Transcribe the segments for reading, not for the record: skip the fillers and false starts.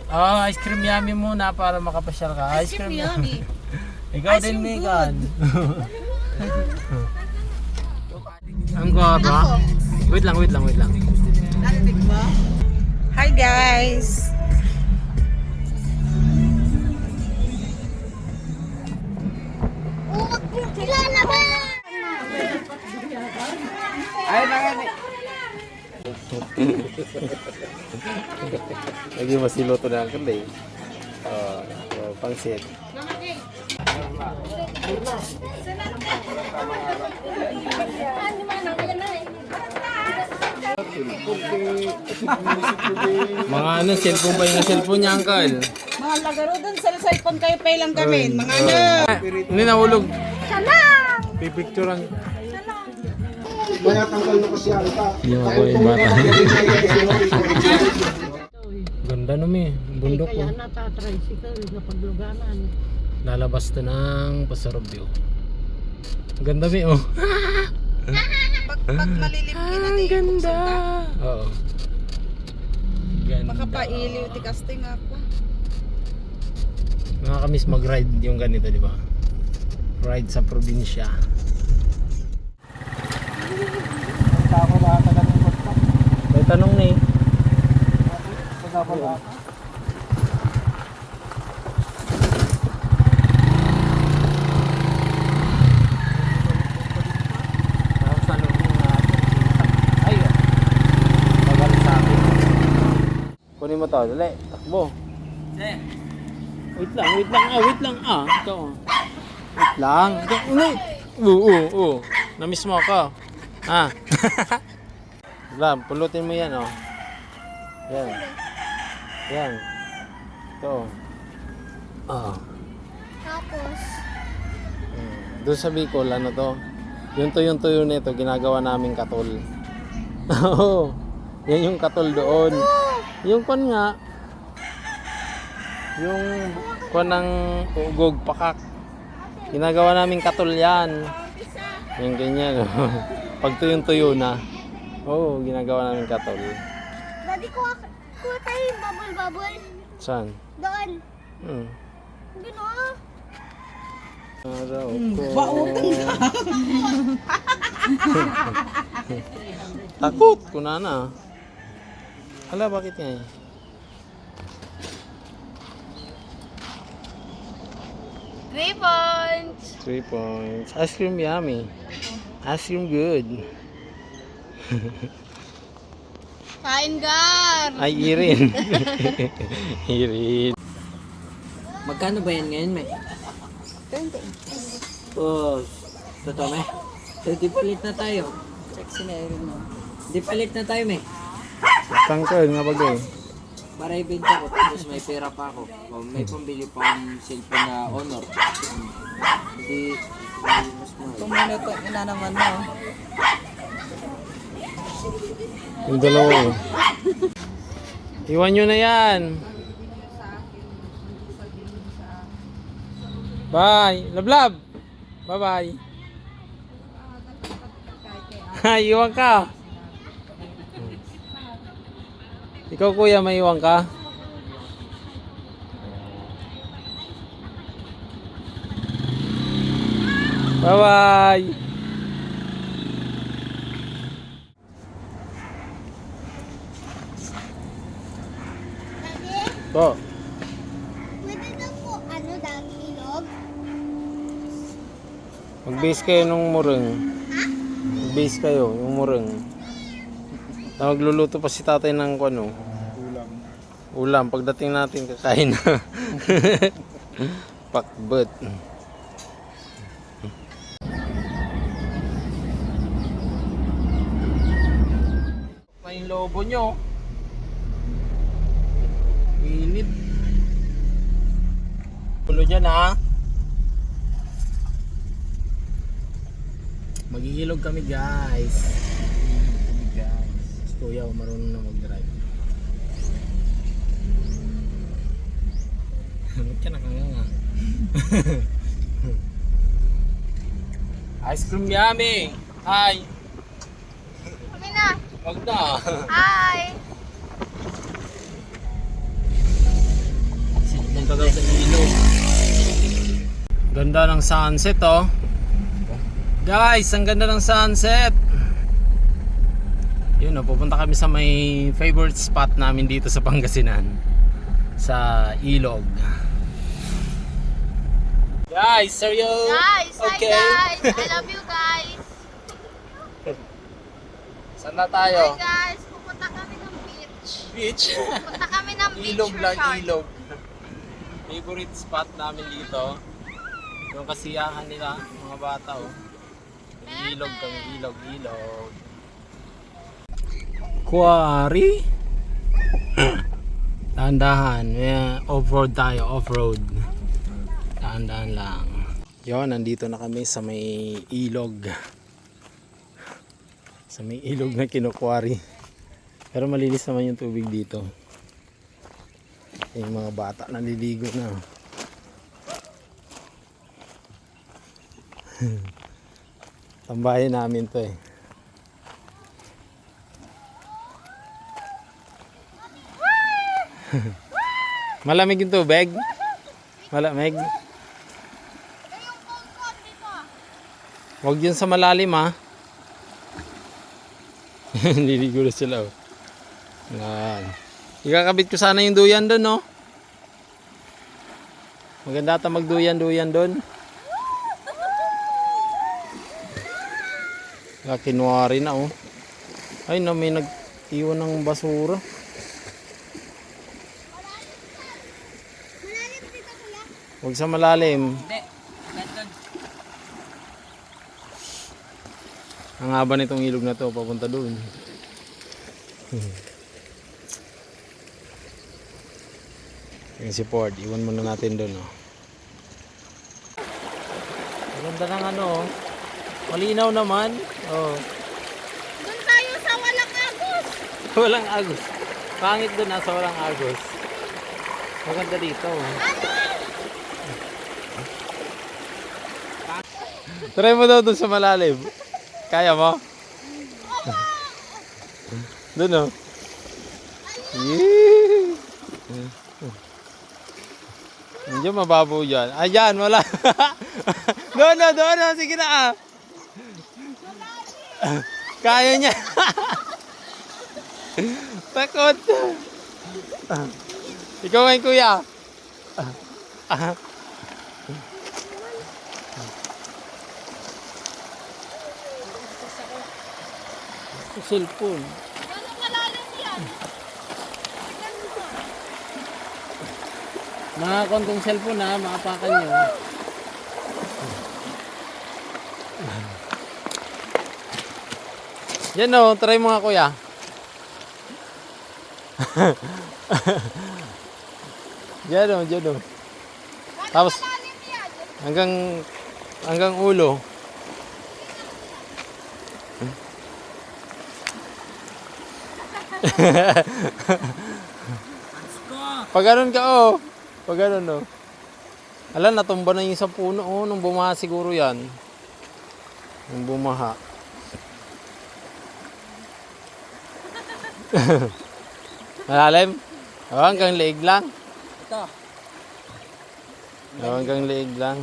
Ice cream yummy muna para makapasyal ka. Ice cream yummy. Ikaw din, Megan. Ang guwapa. Wait lang. Narinig mo? Hi guys! Sila naman! Ay, nakani. Lagi masiluto na ang kanday. Pangsit. Mga ano, cellphone pa yung cellphone niya, Uncle. Mga lagaro dun sa cellphone kayo pay lang kami. Mga ano? Hindi nahulog. Salang! Pipicturean. Kaya tanggal na kasi ang ta. Yung ako yung bata. Ganda naman bundok ko. Kaya nata-tricycle sa pagluganan. Lalabas to ng Pasarobyo. Ganda mi oh. Pag malilim na di. Ganda. Oo. Ganda. Makapailiw ti casting ako. Nakakamiss mag-ride yung ganito, di ba? Ride sa probinsya. May tanong ni. Kunin mo to, dali, takbo. Wait lang. Ito. Wait lang. Oo. Na-miss mo ako. Lam, pulutin mo yan, oh. Yan. Ito. Tapos, Doon sa Bicol, ano to? Yung tuyo nito, ginagawa naming katol. Oo. Yan yung katol doon. Yung kon nga, yung kon ng ugog pakak. Ginagawa naming katol yan. Yung ganyan. Pag tuyo na. Oo, ginagawa namin katol. daddy ko tayo yung bubble. Saan? Doon. Gano'n. Araw ko. Bautang ka. Takot ko na. Hala, bakit nga eh? Three points. Ice cream yummy. Ice cream good. Kain gar. Ay, Irin. Irin. Magkano ba yan ngayon, May? 20. Oh, totoo, May? So, di palit na tayo. Sexy na rin mo. Di palit na tayo, May. Tangkal nga bagay. Para ibenta ko, tapos may pera pa ako. O, may pambili pa akong cellphone na Honor. Hindi, mas mahal. Tumino to, ina naman mo. Yung dalawa oh. Iwan nyo na yan. Bye. Lablab. Bye-bye. Iwan ka. Ikaw kuya, may iwan ka? Bye-bye. Daddy, Po. pwede na po ilog? Mag-base kayo nung mureng. Mag-base kayo, yung mureng. Na magluluto pa si tatay ng ano? Ulam. Pagdating natin kakain na. Pakbet. Pa yung lobo nyo. Init. Pulo dyan ha. Mag-iilog kami guys. Kuya, marunong na mag-drive. Ba't ka nakanganga? Ice cream yummy! Hi! Kami na. Wag na! Hi! Ganda ng sunset oh. Guys, ang ganda ng sunset. Yun oh, pupunta kami sa may favorite spot namin dito sa Pangasinan. Sa Ilog. Guys, seryo? Guys, Okay. hi guys. I love you guys. Saan na Hi tayo? guys, pupunta kami ng beach. Beach. Pupunta kami ng beach Ilog lang, resort. ilog. Favorite spot namin dito. Yung kasiyahan nila, mga bata oh. Ilog kami, ilog, ilog. Quarry? Dahan-dahan. Off-road tayo, off-road. Dahan-dahan lang. Yun, nandito na kami sa may ilog. Sa may ilog na kinukwari. Pero malinis naman yung tubig dito. Yung mga bata naliligo na. Tambahin namin to eh. Malamig yung tubig? Malamig? Huwag yun sa malalim ha. Nililigo na sila oh. Yan. Ikakabit ko sana yung duyan doon no. Maganda ata magduyan-duyan doon. Kinwari na oh. Ay no, may nag-iwan ng basura. Huwag sa malalim. Hindi. Nandun. Ang haba nitong ilog na to, papunta doon. Yung si Ford, iwan muna natin doon oh. Maganda ng ano oh. Malinaw naman. Oh. Doon tayo sa walang agos. Walang agos. Pangit doon sa walang agos. Maganda dito. Try mo daw doon sa malalim. Kaya mo? Doon oh. Yee! Medyo mababaw dyan. Ayan, wala. Doon. Sige na ah. Kaya niya. Takot. Ikaw ngayon kuya. Cellphone. Gano'ng malalim yan? Mga kontong cellphone ha, makapakan nyo. Yan o, try mo nga kuya. Yan o. Tapos hanggang ulo. Pag ganun ka oh. Pag ganun oh. Alam, natumba na yung sa puno oh. Nung bumaha siguro yan. Nung bumaha. Malalim? Oh, hanggang leeg lang. Ito. Oh, hanggang leeg lang.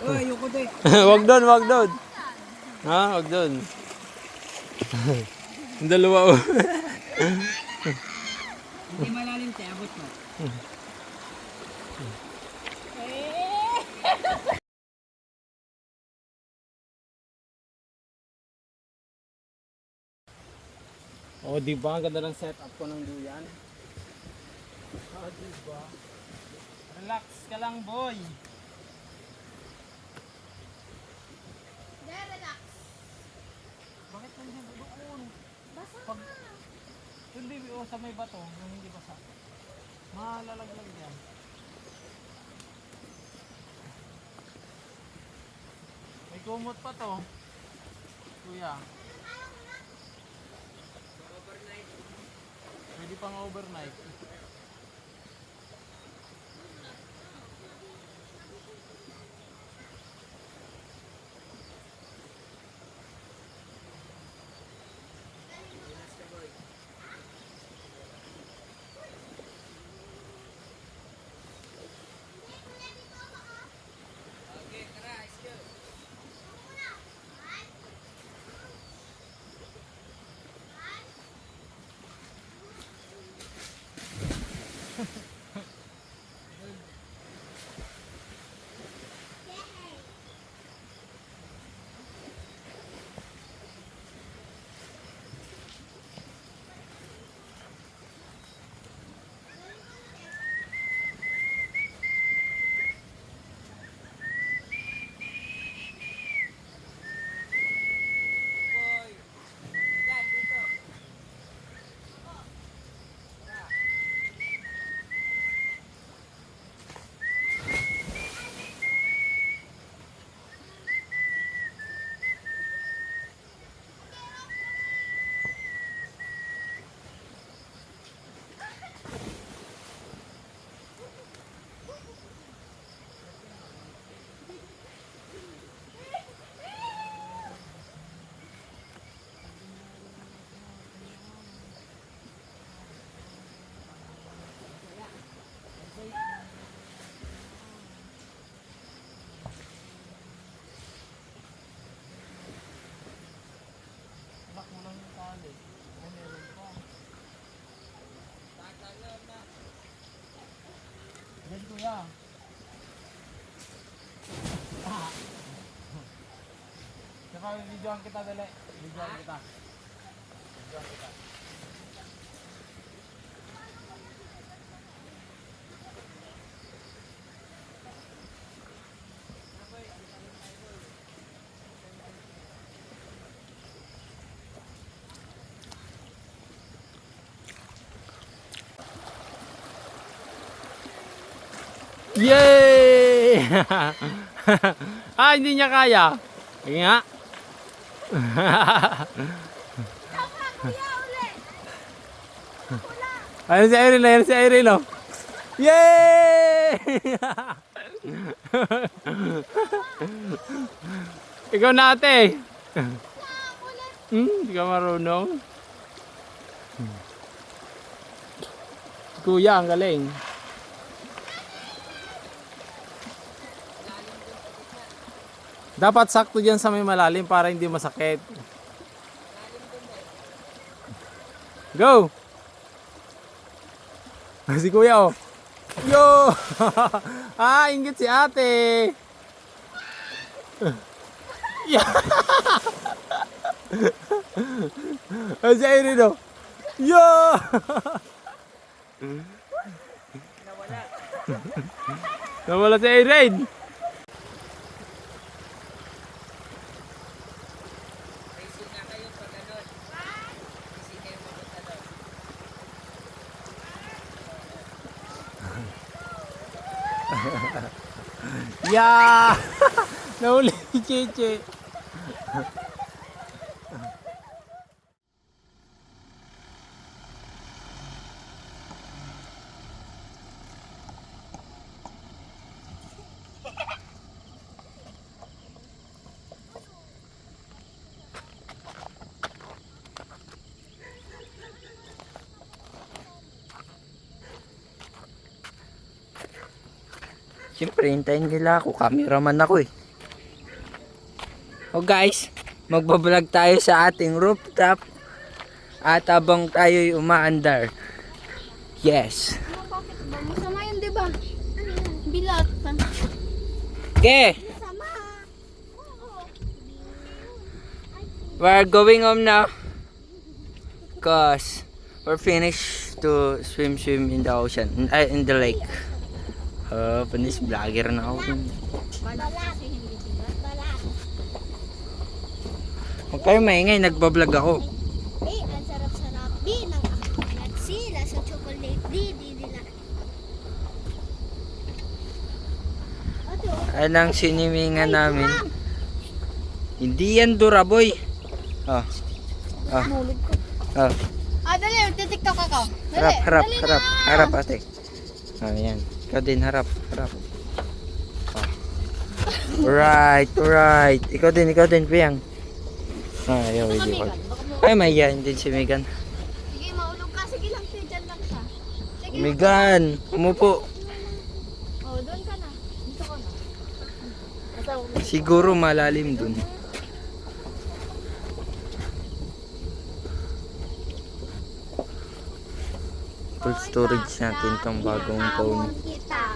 Oh, ayoko din. Wag doon. Ha, wag doon. Ang dalawa oh. Hindi malalim tayo, abot mo. Oh, di ba? Ang ganda ng setup ko ng duyan. Oh, di ba? Relax ka lang, boy. Relax. Bakit nandiyan doon? Basa Pag... Hindi, oh, sa may bato, yung hindi basa. Malalaglag yan. May kumot pa to. Kuya. Pwede pang overnight. Yan kuya. Saka videoan kita dali. Videoan kita. Videoan kita. Yay! Ah, hindi niya kaya. Sige nga. Ayun si Irene, ayun si Irene, oh. Yay! Ikaw na ate. Hindi ka marunong. Si Kuya, ang galing. Dapat sakto dyan sa may malalim para hindi masakit. Go! Si Kuya, oh. Yo! Ah, inggit si ate. Yeah. Ah, si Irene, oh. Yo! Nawala si Irene. Yeah! Nahuli si Cheche. Siyempre, hintayin nila ako. Cameraman ako eh. Oh guys, magbablog tayo sa ating rooftop. At habang tayo'y umaandar. Yes. Bakit ba? Masama yun, di ba? Bilat. Okay, Masama. Oo. we're going home now. Cause we're finished to swim in the ocean. In the lake. Panis vlogger na ako. Balat. Balat. Huwag kayo maingay, nagbablog ako. Eh, ang sarap-sarap din ng at sila sa chocolate di nila. Anong sinimingan namin? Hindi yan duraboy. Oh. Oh. Oh. Ah, dali, titiktok ako. Harap ate. Oh, yan. Ikaw din, harap. Oh. Right. Ikaw din, Piyang. Ayaw, hindi ko. Ay, may yan din si Megan. Sige, maulog ka. Sige lang, dyan lang siya. Sige. Megan, umupo. Oh, doon ka na. Dito ka na. Siguro malalim dun. full storage natin tong bagong phone. Kita.